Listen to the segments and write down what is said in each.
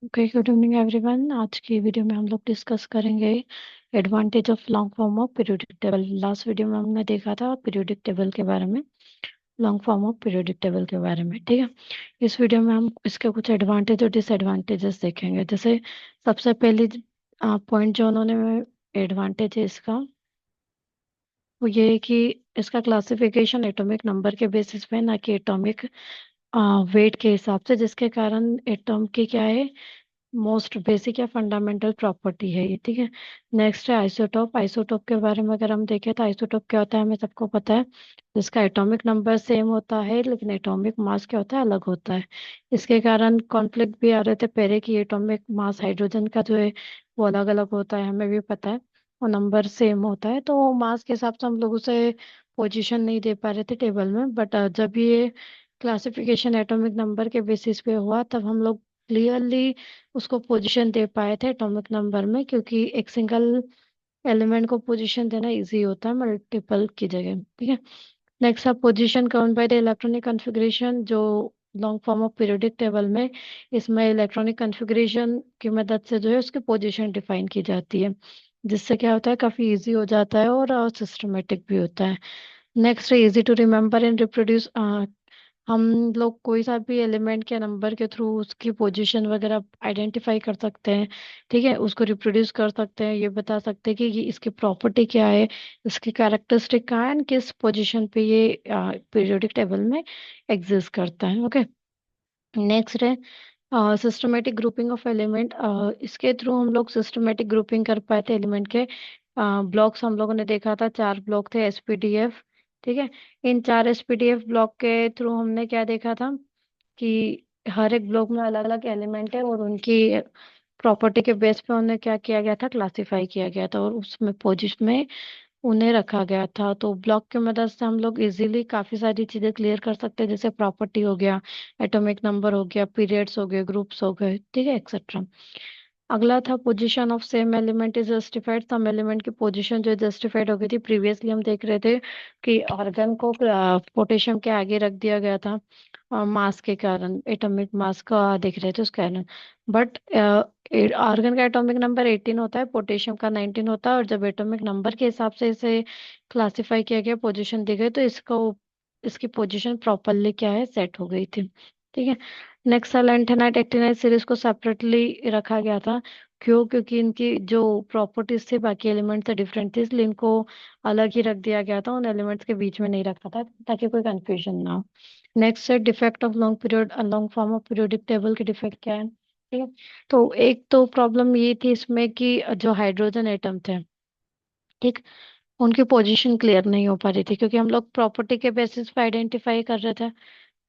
Okay, good evening everyone. आज की video में हम लोग डिस्कस करेंगे advantage of long form of periodic table. Last video में हमने देखा था पीरियोडिक टेबल के बारे में, long form of periodic table के बारे में। ठीक है, इस वीडियो में हम इसके कुछ एडवांटेज और डिसएडवांटेजेस देखेंगे। जैसे सबसे पहली पॉइंट जो उन्होंने एडवांटेज है इसका, वो ये है कि इसका क्लासिफिकेशन एटॉमिक नंबर के बेसिस पे, ना कि एटॉमिक वेट के हिसाब से, जिसके कारण एटॉम की क्या है, मोस्ट बेसिक या फंडामेंटल प्रॉपर्टी है ये। ठीक है। नेक्स्ट है आइसोटोप। आइसोटोप के बारे में अगर हम देखें तो आइसोटोप क्या होता है, हमें सबको पता है। जिसका एटॉमिक नंबर सेम होता है लेकिन एटॉमिक मास क्या होता है, अलग होता है। इसके कारण कॉन्फ्लिक्ट भी आ रहे थे पहले कि एटॉमिक मास हाइड्रोजन का जो है वो अलग अलग होता है, हमें भी पता है। वो नंबर सेम होता है तो मास के हिसाब से हम लोग उसे पोजीशन नहीं दे पा रहे थे टेबल में। बट जब ये क्लासिफिकेशन एटॉमिक नंबर के बेसिस पे हुआ तब हम लोग क्लियरली उसको पोजीशन दे पाए थे एटॉमिक नंबर में, क्योंकि एक सिंगल एलिमेंट को पोजीशन देना इजी होता है मल्टीपल की जगह। ठीक है। नेक्स्ट है पोजीशन कवन बाय द इलेक्ट्रॉनिक कॉन्फ़िगरेशन। जो long form of periodic table में, इसमें इलेक्ट्रॉनिक कॉन्फ़िगरेशन की मदद से जो है उसकी पोजीशन डिफाइन की जाती है, जिससे क्या होता है, काफी इजी हो जाता है और सिस्टमेटिक भी होता है। नेक्स्ट है easy to remember and reproduce. हम लोग कोई सा भी एलिमेंट के नंबर के थ्रू उसकी पोजीशन वगैरह आइडेंटिफाई कर सकते हैं। ठीक है, उसको रिप्रोड्यूस कर सकते हैं, ये बता सकते हैं कि ये इसकी प्रॉपर्टी क्या है, इसकी कैरेक्टरिस्टिक क्या है, and किस पोजीशन पे ये पीरियोडिक टेबल में एग्जिस्ट करता है। ओके। नेक्स्ट है सिस्टमेटिक ग्रुपिंग ऑफ एलिमेंट। इसके थ्रू हम लोग सिस्टमेटिक ग्रुपिंग कर पाए थे एलिमेंट के। ब्लॉक्स हम लोगों ने देखा था, 4 ब्लॉक थे एसपीडीएफ। ठीक है। इन 4 एसपीडीएफ ब्लॉक के थ्रू हमने क्या देखा था कि हर एक ब्लॉक में अलग अलग एलिमेंट है और उनकी प्रॉपर्टी के बेस पे उन्हें क्या किया गया था, क्लासिफाई किया गया था और उसमें पोजिशन में उन्हें रखा गया था। तो ब्लॉक की मदद से हम लोग इजीली काफी सारी चीजें क्लियर कर सकते हैं, जैसे प्रॉपर्टी हो गया, एटॉमिक नंबर हो गया, पीरियड्स हो गए, ग्रुप्स हो गए। ठीक है, एक्सेट्रा। अगला था position of same element is justified. Some element की पोजीशन जो जस्टिफाइड हो गई थी। प्रीवियसली हम देख रहे थे कि ऑर्गन को पोटेशियम के आगे रख दिया गया था मास के कारण, एटॉमिक मास का देख रहे थे उस कारण। बट ऑर्गन का एटॉमिक नंबर 18 होता है, पोटेशियम का 19 होता है, और जब एटॉमिक नंबर के हिसाब से इसे क्लासिफाई किया गया, पोजीशन दी गई, तो इसको इसकी पोजीशन प्रॉपरली क्या है, सेट हो गई थी। ठीक है। नेक्स्ट है लैंथेनाइट एक्टिनाइट सीरीज को सेपरेटली रखा गया था। क्यों? क्योंकि इनकी जो प्रॉपर्टीज थी बाकी एलिमेंट से डिफरेंट थी, इसलिए इनको अलग ही रख दिया गया था, उन एलिमेंट्स के बीच में नहीं रखा था ताकि कोई कंफ्यूजन ना हो। नेक्स्ट है defect of long period, long form of periodic table के डिफेक्ट क्या है। ठीक है। तो एक तो प्रॉब्लम ये थी इसमें कि जो हाइड्रोजन एटम थे, ठीक, उनकी पोजीशन क्लियर नहीं हो पा रही थी, क्योंकि हम लोग प्रॉपर्टी के बेसिस पे आइडेंटिफाई कर रहे थे,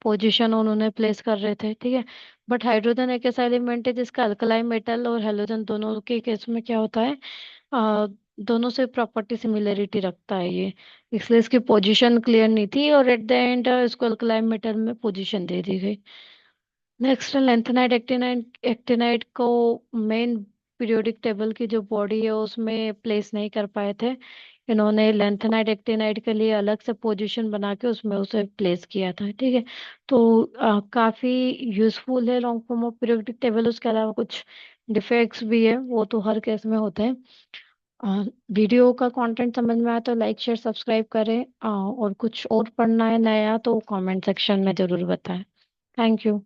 पोजीशन उन्होंने प्लेस कर रहे थे। ठीक है। बट हाइड्रोजन एक ऐसा एलिमेंट है जिसका अल्कलाई मेटल और हेलोजन दोनों के केस में क्या होता है, आ, दोनों से प्रॉपर्टी सिमिलरिटी रखता है ये, इसलिए इसकी पोजीशन क्लियर नहीं थी और एट द एंड इसको अल्कलाई मेटल में पोजीशन दे दी गई। Next lanthanide actinide. एक्टिनाइट को मेन पीरियोडिक टेबल की जो बॉडी है उसमें प्लेस नहीं कर पाए थे, इन्होंने लेंथेनाइट एक्टिनाइट के लिए अलग से पोजीशन बना के उसमें उसे प्लेस किया था। ठीक है। तो काफी यूजफुल है long form of periodic table. उसके अलावा कुछ डिफेक्ट्स भी है, वो तो हर केस में होते हैं। वीडियो का कंटेंट समझ में आया तो लाइक शेयर सब्सक्राइब करें, और कुछ और पढ़ना है नया तो कमेंट सेक्शन में जरूर बताएं। Thank you.